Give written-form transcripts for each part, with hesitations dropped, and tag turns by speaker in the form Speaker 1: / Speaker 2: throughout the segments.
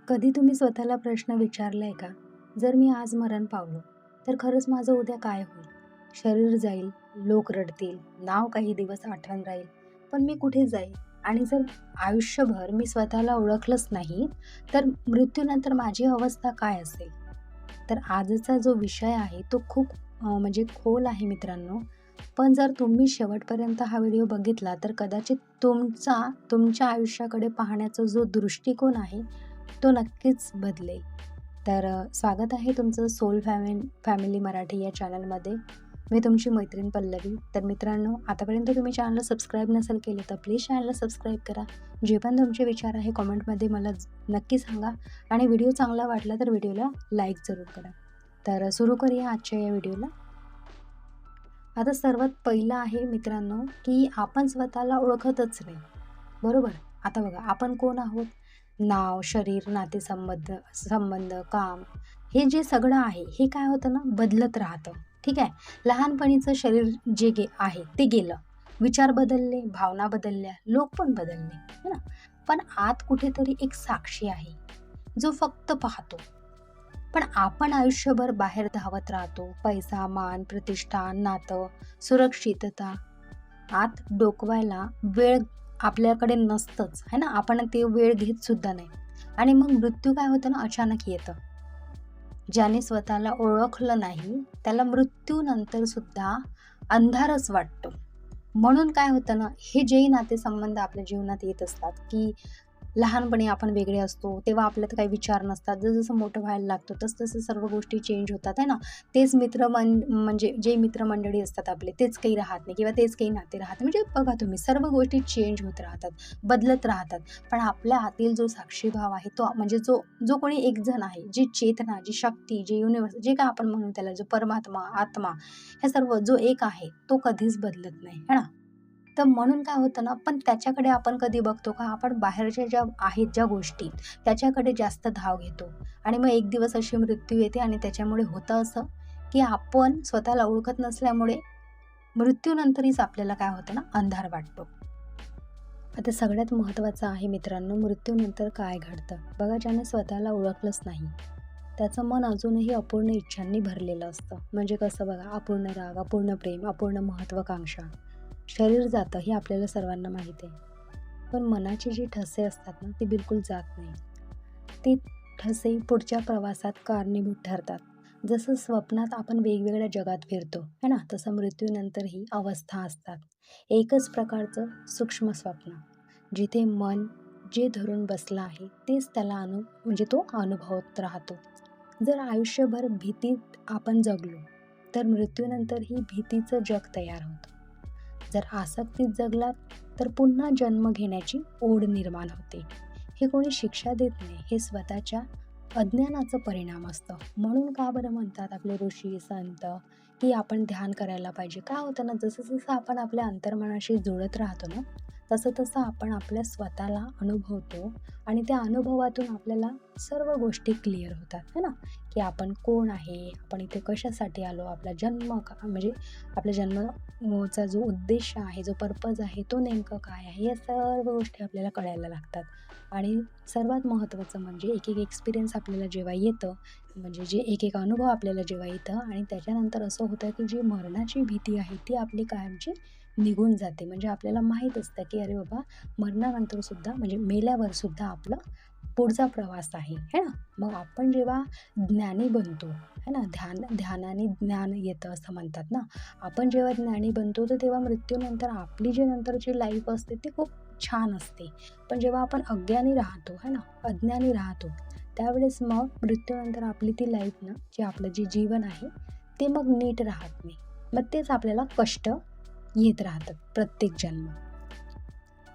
Speaker 1: कधी तुम्ही स्वतःला प्रश्न विचारलाय का? जर मी आज मरण पावलो, तर खरंच माझं उद्या काय होईल? शरीर जाईल, लोक रडतील, नाव काही दिवस आठवण राहील, पण मी कुठे जाईल? आणि जर आयुष्यभर मी स्वतःला ओळखलंच नाही, तर मृत्यूनंतर माझी अवस्था काय असेल? तर आजचा जो विषय आहे तो खूप म्हणजे खोल आहे मित्रांनो. पण जर तुम्ही शेवटपर्यंत हा व्हिडिओ बघितला, तर कदाचित तुमच्या आयुष्याकडे पाहण्याचा जो दृष्टिकोन आहे, तो नक्कीच बदलेल. तर स्वागत आहे तुमचं सोल फॅमिली मराठी या चॅनलमध्ये. मी तुमची मैत्रीण पल्लवी. तर मित्रांनो, आतापर्यंत तुम्ही चॅनलला सबस्क्राईब नसेल केलं, तर प्लीज चॅनलला सबस्क्राईब करा. जे पण तुमचे विचार आहे कॉमेंटमध्ये मला नक्की सांगा आणि व्हिडिओ चांगला वाटला तर व्हिडिओला लाईक जरूर करा. तर सुरू करूया आजच्या या व्हिडिओला. आता सर्वात पहिलं आहे मित्रांनो, की आपण स्वतःला ओळखतच नाही. बरोबर? आता बघा, आपण कोण आहोत? नाव, शरीर, संबंध, काम, हे जे सगळं आहे, हे काय होतं ना, बदलत राहतं. ठीक आहे? लहानपणीचं शरीर आहे ते गेलं. विचार बदलले, भावना बदलल्या, लोक पण बदलले, है ना? पण आत कुठेतरी एक साक्षी आहे, जो फक्त पाहतो. पण आपण आयुष्यभर बाहेर धावत राहतो. पैसा, मान, प्रतिष्ठा, नातं, सुरक्षितता. आत डोकवायला वेळ आपल्याकडे नसतंच, है ना? आपण ते वेळ घेत सुद्धा नाही. आणि मग मृत्यू काय होतं ना, अचानक येतं. ज्याने स्वतःला ओळखलं नाही, त्याला मृत्यूनंतर सुद्धा अंधारच वाटतो. म्हणून काय होतं ना, हे जेही नातेसंबंध आपल्या जीवनात येत असतात, की लहानपणी आपण वेगळे असतो, तेव्हा आपल्यात काही विचार नसतात. जसं मोठं व्हायला लागतो, तसं सर्व गोष्टी चेंज होतात, आहे ना? तेच म्हणजे जे मित्रमंडळी असतात आपले, तेच काही राहत नाही किंवा तेच काही नाते राहत नाही. म्हणजे बघा तुम्ही, सर्व गोष्टी चेंज होत राहतात, बदलत राहतात. पण आपल्या आतील जो साक्षीभाव आहे, तो म्हणजे जो जो कोणी एक जण आहे, जी चेतना, जी शक्ती, जे युनिव्हर्स, जे काय आपण म्हणू त्याला, जो परमात्मा, आत्मा, हे सर्व जो एक आहे, तो कधीच बदलत नाही, है ना? तर म्हणून काय होतं ना, पण त्याच्याकडे आपण कधी बघतो का? आपण बाहेरच्या ज्या आहेत ज्या गोष्टी, त्याच्याकडे जास्त धाव घेतो आणि मग एक दिवस अशी मृत्यू येते आणि त्याच्यामुळे होतं असं, की आपण स्वतःला ओळखत नसल्यामुळे मृत्यूनंतरच आपल्याला काय होतं ना, अंधार वाटतो. आता सगळ्यात महत्त्वाचं आहे मित्रांनो, मृत्यूनंतर काय घडतं? बघा, ज्याने स्वतःला ओळखलंच नाही, त्याचं मन अजूनही अपूर्ण इच्छांनी भरलेलं असतं. म्हणजे कसं बघा, अपूर्ण राग, अपूर्ण प्रेम, अपूर्ण महत्त्वाकांक्षा. शरीर जातं हे आपल्याला सर्वांना माहीत आहे. पण मनाची जी ठसे असतात ना, ती बिलकुल जात नाही. ती ठसे पुढच्या प्रवासात कारणीभूत ठरतात. जसं स्वप्नात आपण वेगवेगळ्या जगात फिरतो, है ना? तसं मृत्यूनंतर ही अवस्था असतात. एकच प्रकारचं सूक्ष्म स्वप्न, जिथे मन जे धरून बसलं आहे, तेच त्याला म्हणजे तो अनुभवत राहतो. जर आयुष्यभर भीतीत आपण जगलो, तर मृत्यूनंतर ही भीतीचं जग तयार होतं. जर आसक्तीत जगलात, तर पुन्हा जन्म घेण्याची ओढ निर्माण होते. हे कोणी शिक्षा देत नाही, हे स्वतःच्या अज्ञानाचा परिणाम असतं. म्हणून का बरं म्हणतात आपले ऋषी, संत, की आपण ध्यान करायला पाहिजे? काय होतं ना, जसं आपण आपल्या अंतर्मनाशी जुळत राहतो ना, तसं आपण आपल्या स्वतःला अनुभवतो आणि त्या अनुभवातून आपल्याला सर्व गोष्टी क्लिअर होतात, है ना? की आपण कोण आहे, आपण इथे कशासाठी आलो, आपला जन्म म्हणजे आपल्या जन्माचा जो उद्देश आहे, जो पर्पज आहे, तो नेमकं काय आहे, या सर्व गोष्टी आपल्याला कळायला लागतात. आणि सर्वात महत्त्वाचं म्हणजे एक एक्सपिरियन्स आपल्याला जेव्हा येतं, म्हणजे जे एक अनुभव आपल्याला जेव्हा येतं आणि त्याच्यानंतर असं होतं, की जी मरणाची भीती आहे ती आपली कायमची निघून जाते. म्हणजे आपल्याला माहीत असतं, की अरे बाबा, मरणानंतर सुद्धा म्हणजे मेल्यावर सुद्धा आपलं पुढचा प्रवास आहे, है ना? मग आपण जेव्हा ज्ञानी बनतो, है ना? ध्यानाने ज्ञान येतं असं म्हणतात ना. आपण जेव्हा ज्ञानी बनतो, तर तेव्हा मृत्यूनंतर आपली जी नंतरची लाईफ असते ती खूप छान असते. पण जेव्हा आपण अज्ञानी राहतो, है ना, अज्ञानी राहतो, त्यावेळेस मग मृत्यूनंतर आपली ती लाईफ ना, जे जीवन आहे, ते मग नीट राहत नाही. मग तेच आपल्याला कष्ट येत राहतात प्रत्येक जन्म.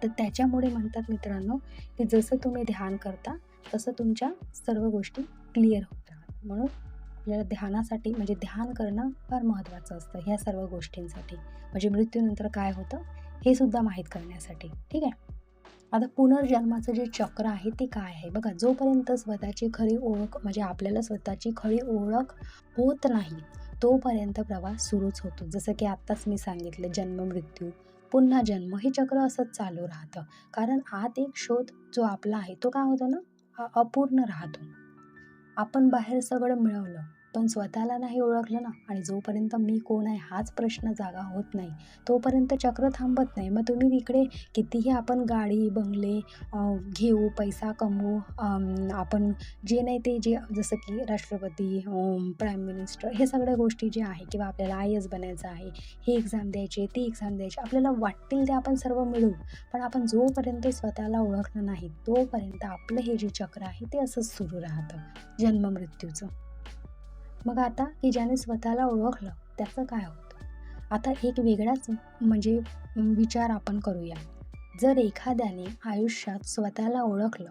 Speaker 1: तर त्याच्यामुळे म्हणतात मित्रांनो, की जसं तुम्ही ध्यान करता, तसं तुमच्या सर्व गोष्टी क्लिअर होत राहतात. म्हणून आपल्याला ध्यानासाठी म्हणजे ध्यान करणं फार महत्त्वाचं असतं ह्या सर्व गोष्टींसाठी. म्हणजे मृत्यूनंतर काय होतं, हे सुद्धा माहीत करण्यासाठी. ठीक आहे? आता पुनर्जन्माचं जे चक्र आहे ते काय आहे? बघा, जोपर्यंत स्वतःची खरी ओळख म्हणजे आपल्याला स्वतःची खरी ओळख होत नाही, तोपर्यंत प्रवास सुरूच होतो. जसं की आत्ताच मी सांगितलं, जन्म, मृत्यू, पुन्हा जन्म, हे चक्र असंच चालू राहतं. कारण आत एक शोध जो आपला आहे, तो काय होतो ना, हा अपूर्ण राहतो. आपण बाहेर सगळं मिळवलं, पण स्वतःला नाही ओळखलं ना आणि जोपर्यंत मी कोण आहे हाच प्रश्न जागा होत नाही, तोपर्यंत चक्र थांबत नाही. मग तुम्ही इकडे कितीही आपण गाडी, बंगले घेऊ, पैसा कमवू, आपण जे नाही ते जे जसं की राष्ट्रपती, प्राईम मिनिस्टर हे सगळ्या गोष्टी ज्या आहे किंवा आपल्याला IAS बनायचं आहे, ही एक्झाम द्यायची आहे, ती एक्झाम द्यायची आपल्याला वाटतील ते आपण सर्व मिळवू. पण आपण जोपर्यंत स्वतःला ओळखलं नाही, तोपर्यंत आपलं हे जे चक्र आहे ते असंच सुरू राहतं, जन्म-मृत्यूचं. मग आता की ज्याने स्वतःला ओळखलं त्याचं काय होतं? आता एक वेगळाच म्हणजे विचार आपण करूया. जर एखाद्याने आयुष्यात स्वतःला ओळखलं,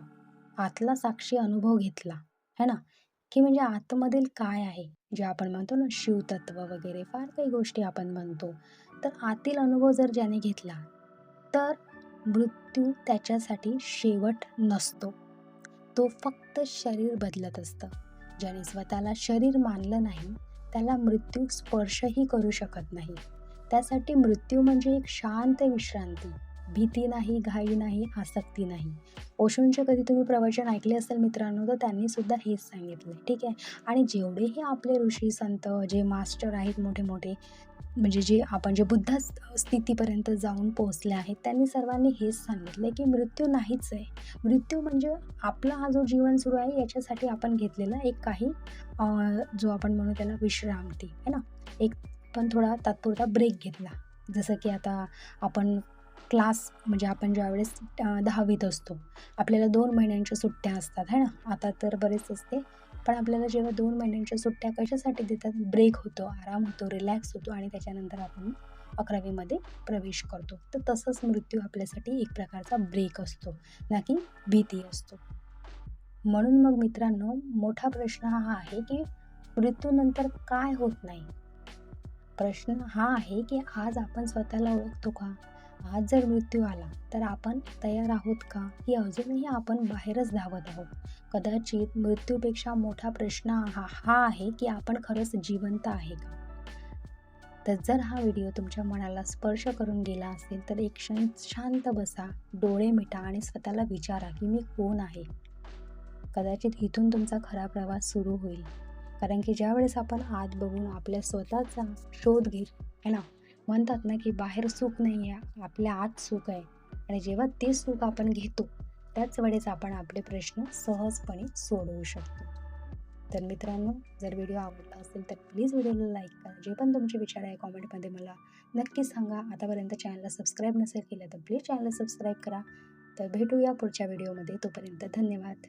Speaker 1: आतला साक्षी अनुभव घेतला, है ना? की म्हणजे आतमधील काय आहे, जे आपण म्हणतो ना शिवतत्व वगैरे फार काही गोष्टी आपण म्हणतो. तर आतील अनुभव जर ज्याने घेतला, तर मृत्यू त्याच्यासाठी शेवट नसतो. तो फक्त शरीर बदलत असतं. ज्याने स्वतःला शरीर मानलं नाही, त्याला मृत्यू स्पर्शही करू शकत नाही. त्यासाठी मृत्यू म्हणजे एक शांत विश्रांती. भीती नाही, घाई नाही, आसक्ती नाही. ओशोंचे कधी तुम्ही प्रवचन ऐकले असेल मित्रांनो, तर त्यांनी सुद्धा हेच सांगितलंय, ठीक आहे. आणि जेवढेही आपले ऋषी, संत, जे मास्टर आहेत मोठे-मोठे, म्हणजे जे बुद्ध स्थितीपर्यंत जाऊन पोहोचले आहेत, त्यांनी सर्वांनी हेच सांगितलंय, की मृत्यू नाहीच आहे. मृत्यू म्हणजे आपला हा जो जीवन सुरू आहे याच्यासाठी आपण घेतलेला एक काही जो आपण म्हणू त्याला विश्रांती, है ना? एक पण थोडा तात्पुरता ब्रेक घेतला. जसं की आता आपण क्लास म्हणजे आपण ज्यावेळेस 10वीत असतो, आपल्याला 2 महिन्यांच्या सुट्ट्या असतात, है ना? आता तर बरेच असते. पण आपल्याला जेव्हा 2 महिन्यांच्या सुट्ट्या कशासाठी देतात? ब्रेक होतो, आराम होतो, रिलॅक्स होतो आणि त्याच्यानंतर आपण 11वी प्रवेश करतो. तर तसंच मृत्यू आपल्यासाठी एक प्रकारचा ब्रेक असतो, ना की भीती असतो. म्हणून मग मित्रांनो, मोठा प्रश्न हा आहे, की मृत्यूनंतर काय होत नाही? प्रश्न हा आहे, की आज आपण स्वतःला ओळखतो का? आज जर मृत्यू आला, तर आपण तयार आहोत का? की अजूनही आपण बाहेरच धावत आहोत? कदाचित मृत्यूपेक्षा मोठा प्रश्न हा आहे, की आपण खरंच जिवंत आहे का? तर जर हा व्हिडिओ तुमच्या मनाला स्पर्श करून गेला असेल, तर एक क्षण शांत बसा, डोळे मिटा आणि स्वतःला विचारा, की मी कोण आहे? कदाचित इथून तुमचा खरा प्रवास सुरू होईल. कारण की ज्यावेळेस आपण आत बघून आपल्या स्वतःचा शोध घेईल, है ना? म्हणतात ना, की बाहेर सुख नाही आहे, आपल्या आत सुख आहे आणि जेव्हा ते सुख आपण घेतो, त्याच वेळेस आपण आपले प्रश्न सहजपणे सोडवू शकतो. तर मित्रांनो, जर व्हिडिओ आवडला असेल तर प्लीज व्हिडिओला लाईक करा. जे पण तुमचे विचार आहे कॉमेंटमध्ये मला नक्की सांगा. आतापर्यंत चॅनलला सबस्क्राईब नसेल केलं तर प्लीज चॅनलला सबस्क्राईब करा. तर भेटूया पुढच्या व्हिडिओमध्ये. तोपर्यंत धन्यवाद.